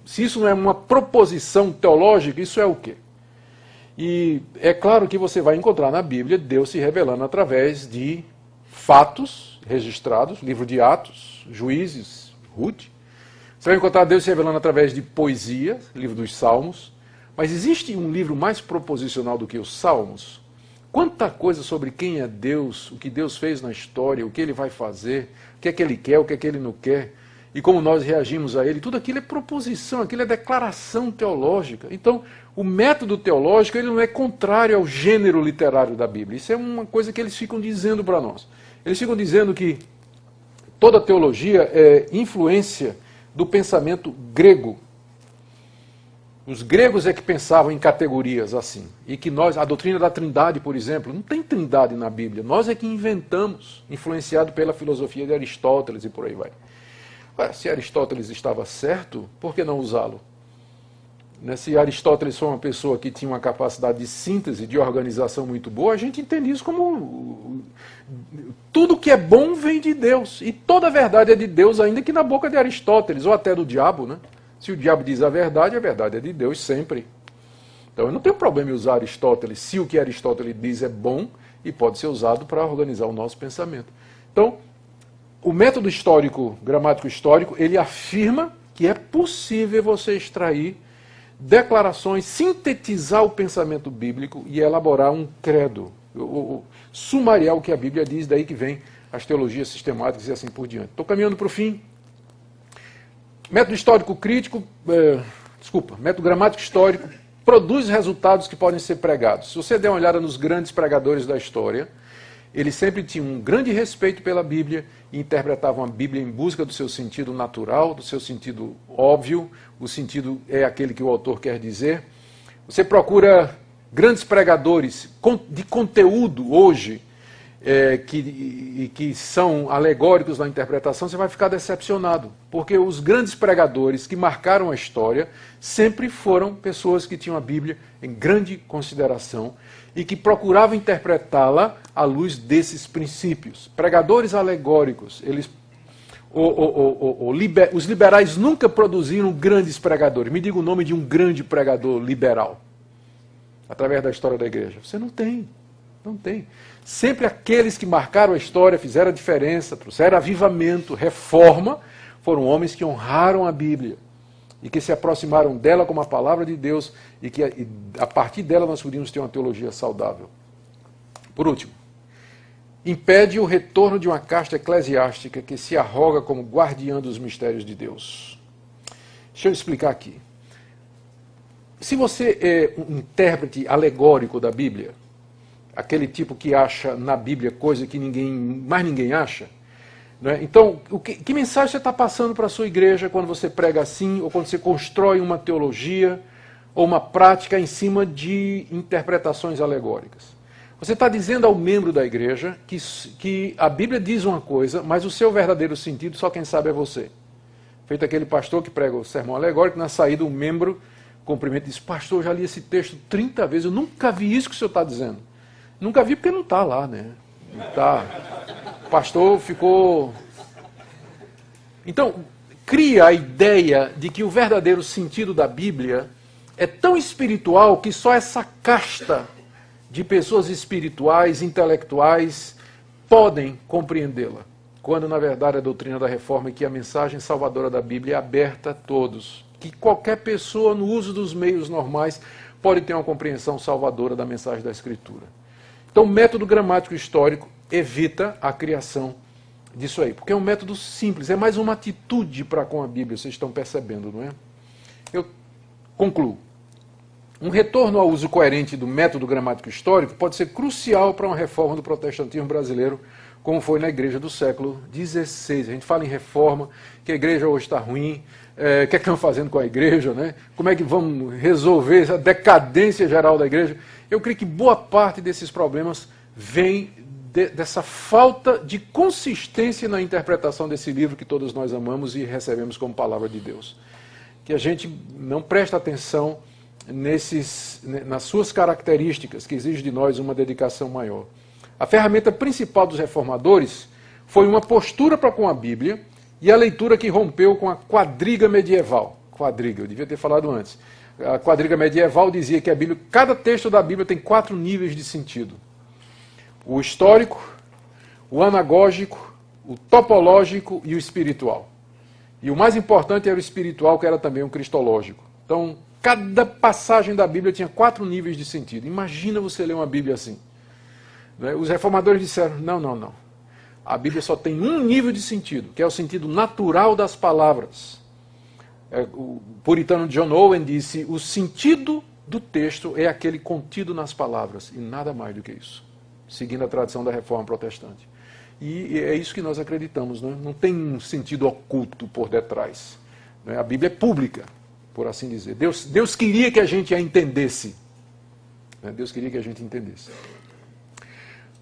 Se isso não é uma proposição teológica, isso é o quê? E é claro que você vai encontrar na Bíblia Deus se revelando através de fatos registrados, livro de Atos, Juízes, Ruth. Você vai encontrar Deus se revelando através de poesia, livro dos Salmos. Mas existe um livro mais proposicional do que os Salmos? Quanta coisa sobre quem é Deus, o que Deus fez na história, o que Ele vai fazer, o que é que Ele quer, o que é que Ele não quer, e como nós reagimos a Ele. Tudo aquilo é proposição, aquilo é declaração teológica. Então, o método teológico ele não é contrário ao gênero literário da Bíblia. Isso é uma coisa que eles ficam dizendo para nós. Eles ficam dizendo que toda teologia é influência do pensamento grego. Os gregos é que pensavam em categorias assim. E que nós, a doutrina da Trindade, por exemplo, não tem Trindade na Bíblia. Nós é que inventamos, influenciado pela filosofia de Aristóteles e por aí vai. Se Aristóteles estava certo, por que não usá-lo? Se Aristóteles foi uma pessoa que tinha uma capacidade de síntese, de organização muito boa, a gente entende isso como tudo que é bom vem de Deus. E toda a verdade é de Deus, ainda que na boca de Aristóteles, ou até do diabo, né? Se o diabo diz a verdade é de Deus sempre. Então eu não tenho problema em usar Aristóteles, se o que Aristóteles diz é bom e pode ser usado para organizar o nosso pensamento. Então, o método histórico, gramático histórico, ele afirma que é possível você extrair declarações, sintetizar o pensamento bíblico e elaborar um credo, sumariar o que a Bíblia diz, daí que vem as teologias sistemáticas e assim por diante. Estou caminhando para o fim. Método histórico crítico, método gramático histórico produz resultados que podem ser pregados. Se você der uma olhada nos grandes pregadores da história, eles sempre tinham um grande respeito pela Bíblia e interpretavam a Bíblia em busca do seu sentido natural, do seu sentido óbvio. O sentido é aquele que o autor quer dizer. Você procura grandes pregadores de conteúdo hoje, que são alegóricos na interpretação, você vai ficar decepcionado. Porque os grandes pregadores que marcaram a história sempre foram pessoas que tinham a Bíblia em grande consideração e que procuravam interpretá-la à luz desses princípios. Pregadores alegóricos, os liberais nunca produziram grandes pregadores. Me diga o nome de um grande pregador liberal, através da história da igreja. Você não tem, não tem. Sempre aqueles que marcaram a história, fizeram a diferença, trouxeram avivamento, reforma, foram homens que honraram a Bíblia e que se aproximaram dela como a palavra de Deus e que a partir dela nós podíamos ter uma teologia saudável. Por último, impede o retorno de uma casta eclesiástica que se arroga como guardiã dos mistérios de Deus. Deixa eu explicar aqui. Se você é um intérprete alegórico da Bíblia, aquele tipo que acha na Bíblia coisa que mais ninguém acha, Né? Então, que mensagem você está passando para a sua igreja quando você prega assim, ou quando você constrói uma teologia ou uma prática em cima de interpretações alegóricas? Você está dizendo ao membro da igreja que a Bíblia diz uma coisa, mas o seu verdadeiro sentido só quem sabe é você. Feito aquele pastor que prega o sermão alegórico, na saída um membro cumprimenta e diz: pastor, eu já li esse texto 30 vezes, eu nunca vi isso que o senhor está dizendo. Nunca vi porque não está lá, né? Não está. O pastor ficou... Então, cria a ideia de que o verdadeiro sentido da Bíblia é tão espiritual que só essa casta de pessoas espirituais, intelectuais, podem compreendê-la. Quando, na verdade, a doutrina da reforma é que a mensagem salvadora da Bíblia é aberta a todos. Que qualquer pessoa, no uso dos meios normais, pode ter uma compreensão salvadora da mensagem da Escritura. Então, o método gramático histórico evita a criação disso aí, porque é um método simples, é mais uma atitude para com a Bíblia, vocês estão percebendo, não é? Eu concluo. Um retorno ao uso coerente do método gramático histórico pode ser crucial para uma reforma do protestantismo brasileiro, como foi na igreja do século XVI. A gente fala em reforma, que a igreja hoje está ruim, o que é que estão fazendo com a igreja, né? Como é que vamos resolver essa decadência geral da igreja? Eu creio que boa parte desses problemas vem dessa falta de consistência na interpretação desse livro que todos nós amamos e recebemos como palavra de Deus. Que a gente não presta atenção nas suas características, que exige de nós uma dedicação maior. A ferramenta principal dos reformadores foi uma postura para com a Bíblia e a leitura que rompeu com a quadriga medieval. Quadriga, eu devia ter falado antes. A quadriga medieval dizia que a Bíblia, cada texto da Bíblia tem 4 níveis de sentido. O histórico, o anagógico, o topológico e o espiritual. E o mais importante era o espiritual, que era também o cristológico. Então, cada passagem da Bíblia tinha 4 níveis de sentido. Imagina você ler uma Bíblia assim. Os reformadores disseram: não. A Bíblia só tem um nível de sentido, que é o sentido natural das palavras. O puritano John Owen disse: o sentido do texto é aquele contido nas palavras, e nada mais do que isso, seguindo a tradição da reforma protestante. E é isso que nós acreditamos, né? Não tem um sentido oculto por detrás. A Bíblia é pública, por assim dizer. Deus queria que a gente a entendesse. Deus queria que a gente entendesse.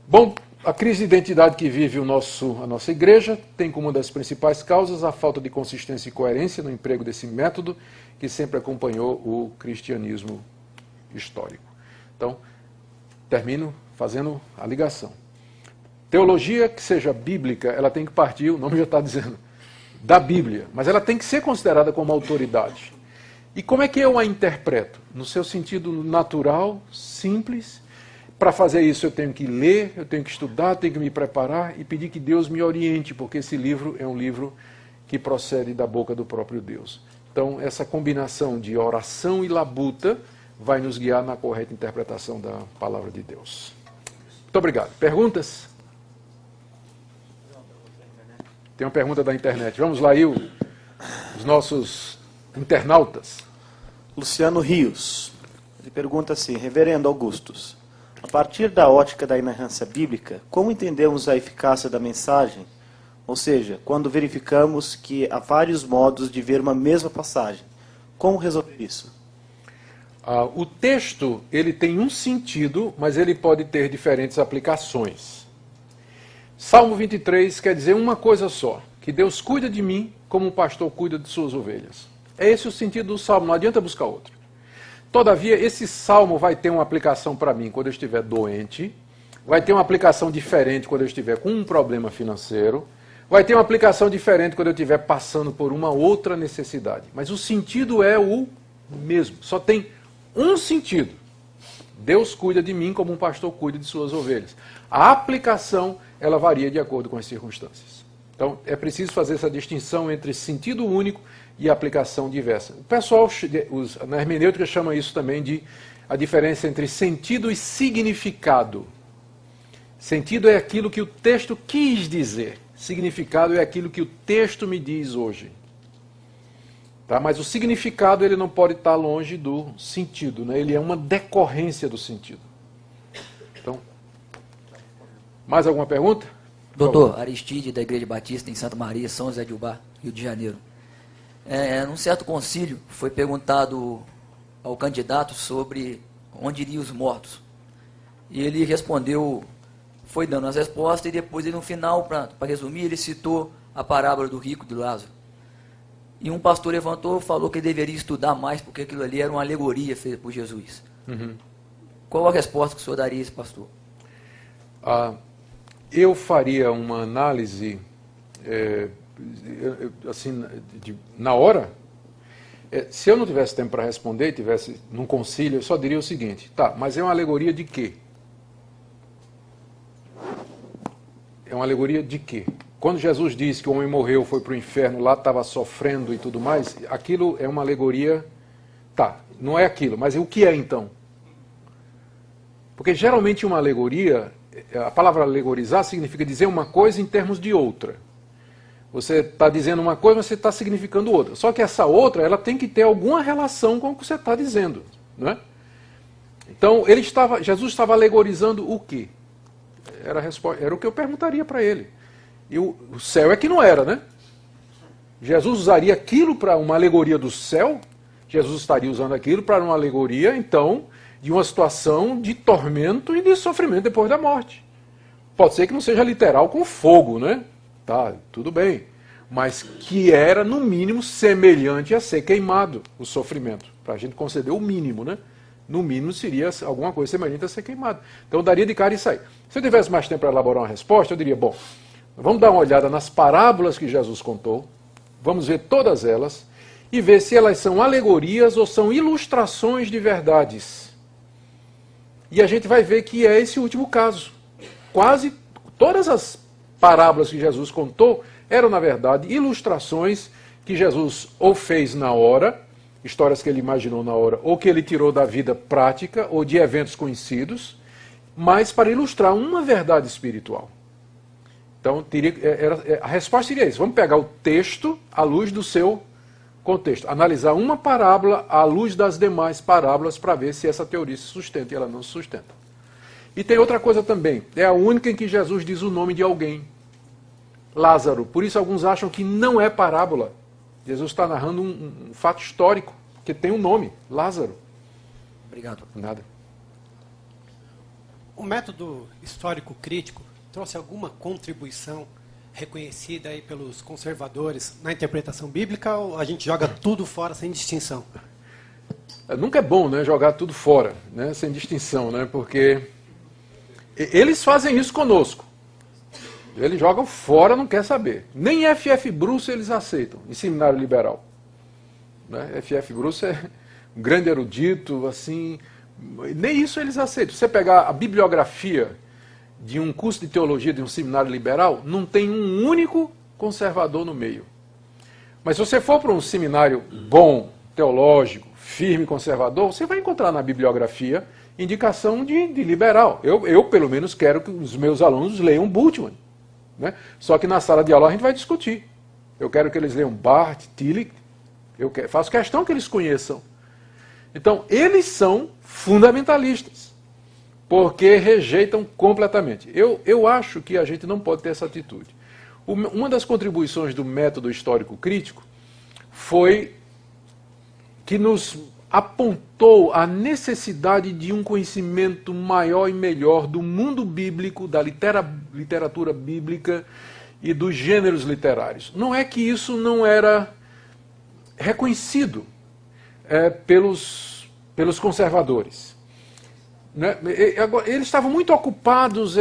Bom, a crise de identidade que vive a nossa igreja tem como uma das principais causas a falta de consistência e coerência no emprego desse método que sempre acompanhou o cristianismo histórico. Então, termino fazendo a ligação. Teologia que seja bíblica, ela tem que partir, o nome já está dizendo, da Bíblia, mas ela tem que ser considerada como autoridade. E como é que eu a interpreto? No seu sentido natural, simples. Para fazer isso eu tenho que ler, eu tenho que estudar, tenho que me preparar e pedir que Deus me oriente, porque esse livro é um livro que procede da boca do próprio Deus. Então, essa combinação de oração e labuta vai nos guiar na correta interpretação da palavra de Deus. Muito obrigado. Perguntas? Tem uma pergunta da internet. Vamos lá aí, os nossos internautas. Luciano Rios. Ele pergunta assim: Reverendo Augustus, a partir da ótica da inerrância bíblica, como entendemos a eficácia da mensagem? Ou seja, quando verificamos que há vários modos de ver uma mesma passagem, como resolver isso? O texto ele tem um sentido, mas ele pode ter diferentes aplicações. Salmo 23 quer dizer uma coisa só, que Deus cuida de mim como um pastor cuida de suas ovelhas. É esse o sentido do Salmo, não adianta buscar outro. Todavia, esse Salmo vai ter uma aplicação para mim quando eu estiver doente, vai ter uma aplicação diferente quando eu estiver com um problema financeiro, vai ter uma aplicação diferente quando eu estiver passando por uma outra necessidade. Mas o sentido é o mesmo, só tem um sentido. Deus cuida de mim como um pastor cuida de suas ovelhas. A aplicação, ela varia de acordo com as circunstâncias. Então, é preciso fazer essa distinção entre sentido único e aplicação diversa. O pessoal, na hermenêutica, chama isso também de a diferença entre sentido e significado. Sentido é aquilo que o texto quis dizer. Significado é aquilo que o texto me diz hoje. Tá? Mas o significado ele não pode estar longe do sentido, né? Ele é uma decorrência do sentido. Então, mais alguma pergunta? Doutor Aristide, da Igreja Batista em Santa Maria, São José de Ubá, Rio de Janeiro. Num certo concílio, foi perguntado ao candidato sobre onde iriam os mortos. E ele respondeu, foi dando as respostas, e depois, no final, para resumir, ele citou a parábola do rico e do Lázaro. E um pastor levantou e falou que ele deveria estudar mais, porque aquilo ali era uma alegoria feita por Jesus. Uhum. Qual a resposta que o senhor daria a esse pastor? Eu faria uma análise, assim, na hora. Se eu não tivesse tempo para responder, tivesse num concílio, eu só diria o seguinte: tá, mas é uma alegoria de quê? É uma alegoria de quê? Quando Jesus disse que o homem morreu, foi para o inferno, lá estava sofrendo e tudo mais, aquilo é uma alegoria. Tá, não é aquilo, mas o que é então? Porque geralmente uma alegoria, a palavra alegorizar significa dizer uma coisa em termos de outra. Você está dizendo uma coisa, mas você está significando outra. Só que essa outra, ela tem que ter alguma relação com o que você está dizendo, não é? Então, Jesus estava alegorizando o quê? Era o que eu perguntaria para ele. E o céu é que não era, né? Jesus usaria aquilo para uma alegoria do céu? Jesus estaria usando aquilo para uma alegoria, então, de uma situação de tormento e de sofrimento depois da morte. Pode ser que não seja literal com fogo, né? Tá, tudo bem. Mas que era, no mínimo, semelhante a ser queimado o sofrimento. Para a gente conceder o mínimo, né? No mínimo seria alguma coisa semelhante a ser queimado. Então eu daria de cara isso aí. Se eu tivesse mais tempo para elaborar uma resposta, eu diria, bom, vamos dar uma olhada nas parábolas que Jesus contou, vamos ver todas elas, e ver se elas são alegorias ou são ilustrações de verdades. E a gente vai ver que é esse último caso. Quase todas as parábolas que Jesus contou eram, na verdade, ilustrações que Jesus ou fez na hora, histórias que ele imaginou na hora, ou que ele tirou da vida prática, ou de eventos conhecidos, mas para ilustrar uma verdade espiritual. Então, a resposta seria isso. Vamos pegar o texto à luz do seu contexto. Analisar uma parábola à luz das demais parábolas para ver se essa teoria se sustenta, e ela não se sustenta. E tem outra coisa também. É a única em que Jesus diz o nome de alguém. Lázaro. Por isso alguns acham que não é parábola. Jesus está narrando um fato histórico, que tem um nome, Lázaro. Obrigado. Nada. O método histórico crítico trouxe alguma contribuição reconhecida aí pelos conservadores na interpretação bíblica, ou a gente joga tudo fora sem distinção? Nunca é bom, né, jogar tudo fora, né, sem distinção, né, porque eles fazem isso conosco. Eles jogam fora, não quer saber. Nem F.F. Bruce eles aceitam, em seminário liberal. Né? F.F. Bruce é um grande erudito, assim, nem isso eles aceitam. Você pegar a bibliografia de um curso de teologia de um seminário liberal, não tem um único conservador no meio. Mas se você for para um seminário bom, teológico, firme, conservador, você vai encontrar na bibliografia indicação de liberal. Eu, pelo menos, quero que os meus alunos leiam Bultmann. Né? Só que na sala de aula a gente vai discutir. Eu quero que eles leiam Barth, Tillich, faço questão que eles conheçam. Então, eles são fundamentalistas, porque rejeitam completamente. Eu acho que a gente não pode ter essa atitude. Uma das contribuições do método histórico crítico foi que nos apontou a necessidade de um conhecimento maior e melhor do mundo bíblico, da literatura bíblica e dos gêneros literários. Não é que isso não era reconhecido pelos conservadores. Né? Eles estavam muito ocupados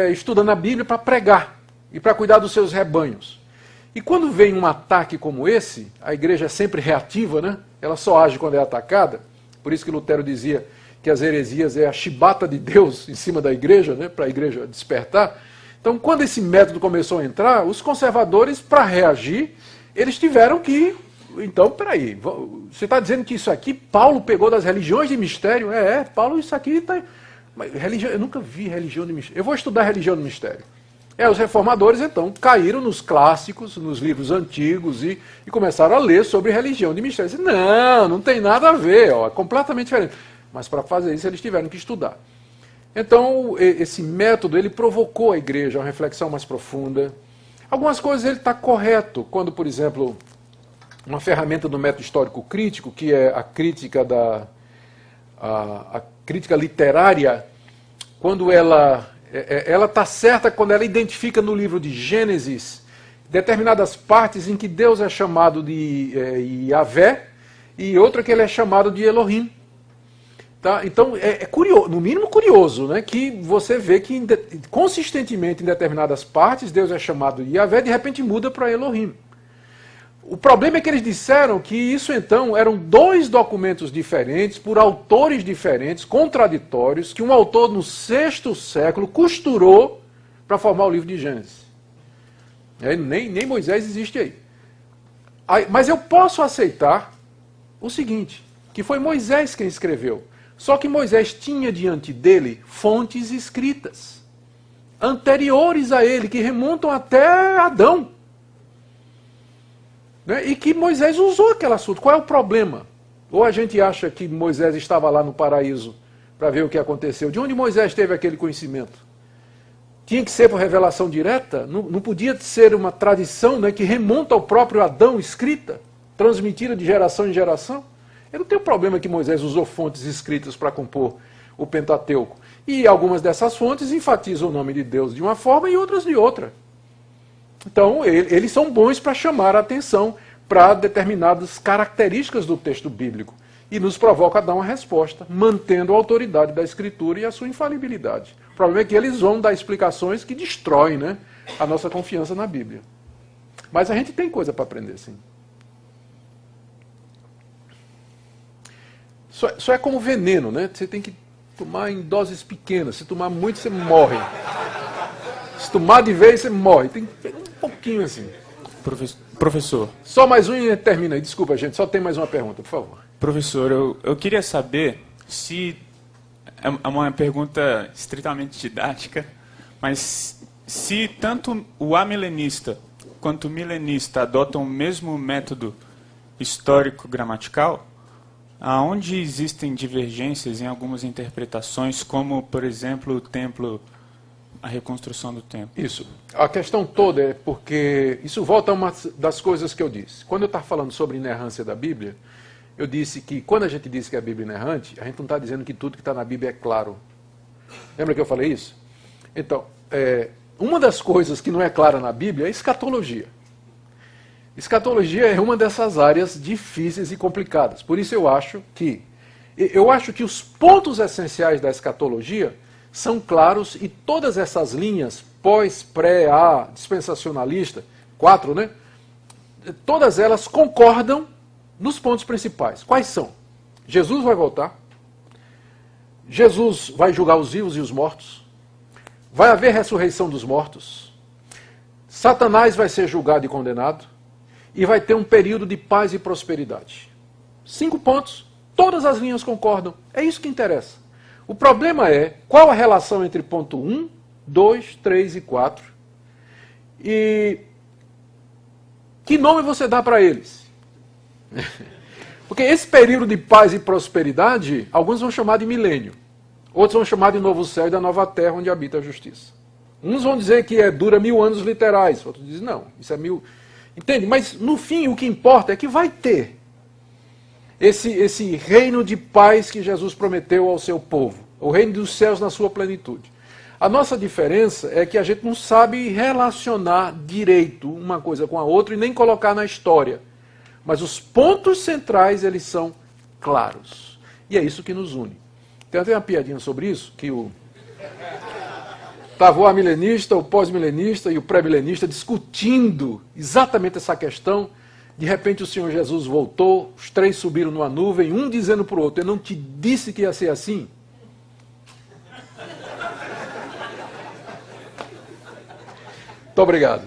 estudando a Bíblia para pregar e para cuidar dos seus rebanhos. E quando vem um ataque como esse, a igreja é sempre reativa, né? Ela só age quando é atacada. Por isso que Lutero dizia que as heresias é a chibata de Deus em cima da igreja, né? Para a igreja despertar. Então, quando esse método começou a entrar, os conservadores, para reagir, eles tiveram que... Então, peraí, você está dizendo que isso aqui Paulo pegou das religiões de mistério? Paulo, isso aqui está... Eu nunca vi religião de mistério. Eu vou estudar religião de mistério. Os reformadores, então, caíram nos clássicos, nos livros antigos e começaram a ler sobre religião de mistério. Não tem nada a ver, é completamente diferente. Mas para fazer isso eles tiveram que estudar. Então, esse método, ele provocou a igreja a uma reflexão mais profunda. Algumas coisas ele está correto, quando, por exemplo, uma ferramenta do método histórico crítico, que é a crítica a crítica literária, quando ela está certa quando ela identifica no livro de Gênesis determinadas partes em que Deus é chamado de Yahvé e outra que ele é chamado de Elohim. Tá? Então, é curioso, no mínimo curioso, né, que você vê que consistentemente em determinadas partes Deus é chamado de Yahvé, de repente muda para Elohim. O problema é que eles disseram que isso então eram dois documentos diferentes, por autores diferentes, contraditórios, que um autor no 6º século costurou para formar o livro de Gênesis. Nem Moisés existe aí. Mas eu posso aceitar o seguinte, que foi Moisés quem escreveu. Só que Moisés tinha diante dele fontes escritas, anteriores a ele, que remontam até Adão. Né? E que Moisés usou aquele assunto. Qual é o problema? Ou a gente acha que Moisés estava lá no paraíso para ver o que aconteceu? De onde Moisés teve aquele conhecimento? Tinha que ser por revelação direta? Não podia ser uma tradição, né, que remonta ao próprio Adão, escrita, transmitida de geração em geração? Eu não tenho problema que Moisés usou fontes escritas para compor o Pentateuco. E algumas dessas fontes enfatizam o nome de Deus de uma forma e outras de outra. Então, eles são bons para chamar a atenção para determinadas características do texto bíblico. E nos provoca a dar uma resposta, mantendo a autoridade da Escritura e a sua infalibilidade. O problema é que eles vão dar explicações que destroem, né, a nossa confiança na Bíblia. Mas a gente tem coisa para aprender, sim. Isso é como veneno, né? Você tem que tomar em doses pequenas. Se tomar muito, você morre. Se tomar de vez, você morre. Tem que pegar um pouquinho assim. Professor. Só mais um e termina aí. Desculpa, gente. Só tem mais uma pergunta, por favor. Professor, eu queria saber se... É uma pergunta estritamente didática, mas se tanto o amilenista quanto o milenista adotam o mesmo método histórico-gramatical, aonde existem divergências em algumas interpretações, como, por exemplo, o templo, a reconstrução do templo. Isso. A questão toda é porque... Isso volta a uma das coisas que eu disse. Quando eu estava falando sobre inerrância da Bíblia, eu disse que quando a gente diz que a Bíblia é inerrante, a gente não está dizendo que tudo que está na Bíblia é claro. Lembra que eu falei isso? Então, uma das coisas que não é clara na Bíblia é escatologia. Escatologia é uma dessas áreas difíceis e complicadas. Por isso eu acho que os pontos essenciais da escatologia são claros e todas essas linhas pós, pré, a, dispensacionalista, 4, né? Todas elas concordam nos pontos principais. Quais são? Jesus vai voltar. Jesus vai julgar os vivos e os mortos. Vai haver ressurreição dos mortos. Satanás vai ser julgado e condenado. E vai ter um período de paz e prosperidade. 5 pontos. Todas as linhas concordam. É isso que interessa. O problema é qual a relação entre ponto 1, 2, 3 e 4. E que nome você dá para eles? Porque esse período de paz e prosperidade, alguns vão chamar de milênio. Outros vão chamar de novo céu e da nova terra onde habita a justiça. Uns vão dizer que dura 1000 anos literais. Outros dizem, não, isso é 1000... Entende? Mas, no fim, o que importa é que vai ter esse reino de paz que Jesus prometeu ao seu povo. O reino dos céus na sua plenitude. A nossa diferença é que a gente não sabe relacionar direito uma coisa com a outra e nem colocar na história. Mas os pontos centrais, eles são claros. E é isso que nos une. Tem até uma piadinha sobre isso, que estava o amilenista, o pós-milenista e o pré-milenista discutindo exatamente essa questão. De repente o Senhor Jesus voltou, os 3 subiram numa nuvem, um dizendo para o outro, eu não te disse que ia ser assim? Muito obrigado.